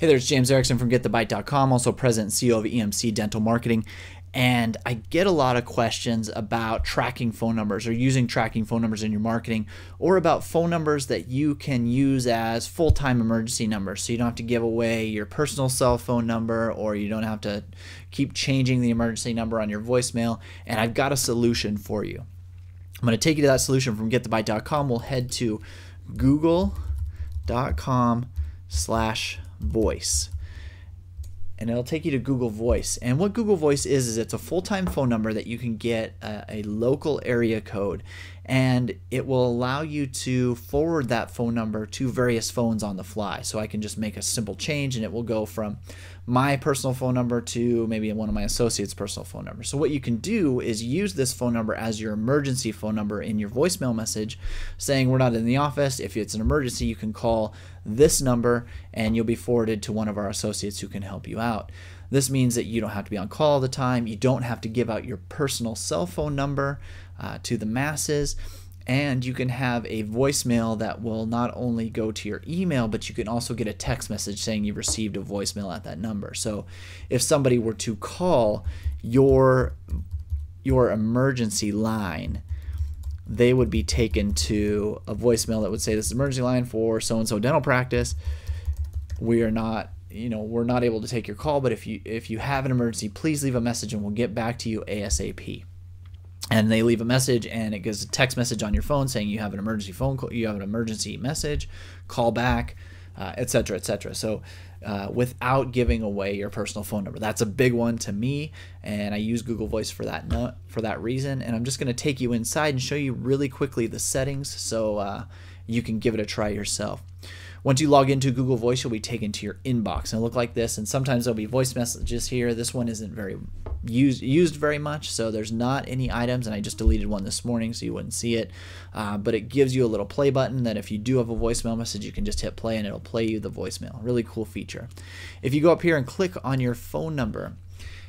Hey there, it's James Erickson from GetTheBite.com, also president and CEO of EMC Dental Marketing. And I get a lot of questions about tracking phone numbers or using tracking phone numbers in your marketing, or about phone numbers that you can use as full-time emergency numbers. So you don't have to give away your personal cell phone number, or you don't have to keep changing the emergency number on your voicemail. And I've got a solution for you. I'm going to take you to that solution from GetTheBite.com. We'll head to google.com/voice. And it'll take you to Google Voice. And what Google Voice is it's a full-time phone number that you can get a local area code, and it will allow you to forward that phone number to various phones on the fly. So I can just make a simple change and it will go from my personal phone number to maybe one of my associates' personal phone number. So what you can do is use this phone number as your emergency phone number in your voicemail message, saying we're not in the office. If it's an emergency, you can call this number and you'll be forwarded to one of our associates who can help you out. This means that you don't have to be on call all the time. You don't have to give out your personal cell phone number to the masses. And you can have a voicemail that will not only go to your email, but you can also get a text message saying you've received a voicemail at that number. So if somebody were to call your emergency line, they would be taken to a voicemail that would say, this is emergency line for so-and-so dental practice. We're not able to take your call, but if you have an emergency, please leave a message and we'll get back to you ASAP. And they leave a message, and it gives a text message on your phone saying you have an emergency phone call, you have an emergency message, call back, etc., etc. So without giving away your personal phone number, that's a big one to me, and I use Google Voice for that reason. And I'm just going to take you inside and show you really quickly the settings so you can give it a try yourself. Once you log into Google Voice, you'll be taken to your inbox, and it'll look like this. And sometimes there'll be voice messages here. This one isn't very used very much, so there's not any items, and I just deleted one this morning so you wouldn't see it. But it gives you a little play button that if you do have a voicemail message, you can just hit play and it'll play you the voicemail. Really cool feature. If you go up here and click on your phone number,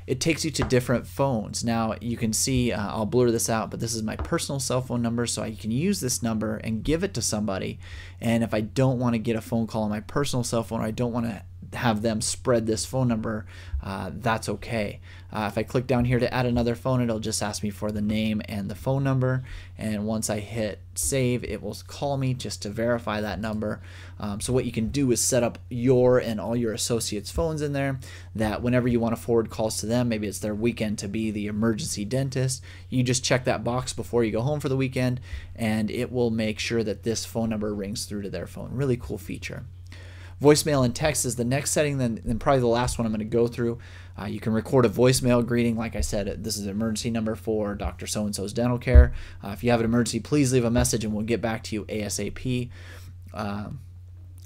it takes you to different phones. Now you can see, I'll blur this out, but this is my personal cell phone number, so I can use this number and give it to somebody. And if I don't want to get a phone call on my personal cell phone, or I don't want to have them spread this phone number, that's okay. If I click down here to add another phone, it'll just ask me for the name and the phone number, and once I hit save, it will call me just to verify that number. So what you can do is set up your and all your associates' phones in there, that whenever you want to forward calls to them, maybe it's their weekend to be the emergency dentist, you just check that box before you go home for the weekend, and it will make sure that this phone number rings through to their phone. Really cool feature. Voicemail and text is the next setting, then probably the last one I'm going to go through. You can record a voicemail greeting. Like I said, this is an emergency number for Dr. So-and-so's Dental Care. If you have an emergency, please leave a message and we'll get back to you ASAP.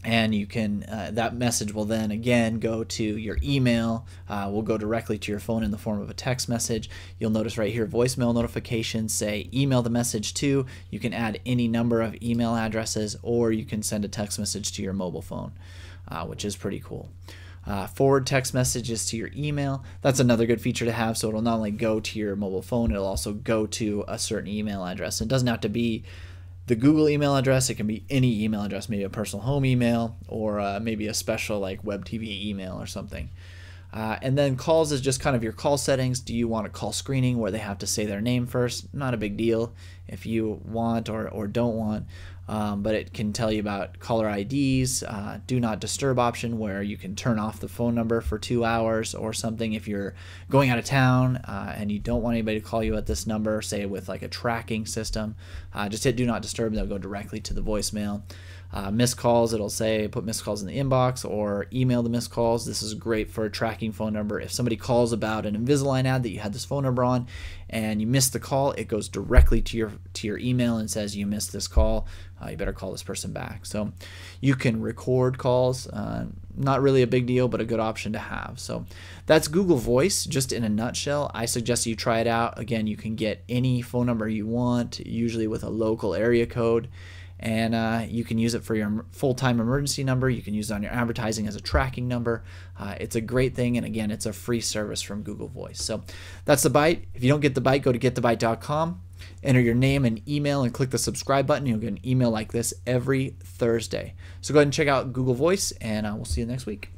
And you can that message will then again go to your email, will go directly to your phone in the form of a text message. You'll notice right here voicemail notifications say email the message to. You can add any number of email addresses, or you can send a text message to your mobile phone, which is pretty cool. Forward text messages to your email. That's another good feature to have, so it'll not only go to your mobile phone, it'll also go to a certain email address. It doesn't have to be the Google email address. It can be any email address, maybe a personal home email, or maybe a special like web TV email or something. And then calls is just kind of your call settings. Do you want a call screening where they have to say their name first? Not a big deal if you want or don't want. But it can tell you about caller IDs, do not disturb option where you can turn off the phone number for 2 hours or something if you're going out of town and you don't want anybody to call you at this number, say with like a tracking system. Just hit do not disturb and they'll go directly to the voicemail. Missed calls, it'll say put missed calls in the inbox or email the missed calls. This is great for a tracking phone number. If somebody calls about an Invisalign ad that you had this phone number on and you missed the call, it goes directly to your email and says you missed this call. You better call this person back. So you can record calls. Not really a big deal, but a good option to have. So that's Google Voice just in a nutshell. I suggest you try it out. Again, you can get any phone number you want, usually with a local area code. And you can use it for your full-time emergency number. You can use it on your advertising as a tracking number. It's a great thing, and again, it's a free service from Google Voice. So that's The Bite. If you don't get The Bite, go to getthebite.com, enter your name and email, and click the subscribe button. You'll get an email like this every Thursday. So go ahead and check out Google Voice, and we'll see you next week.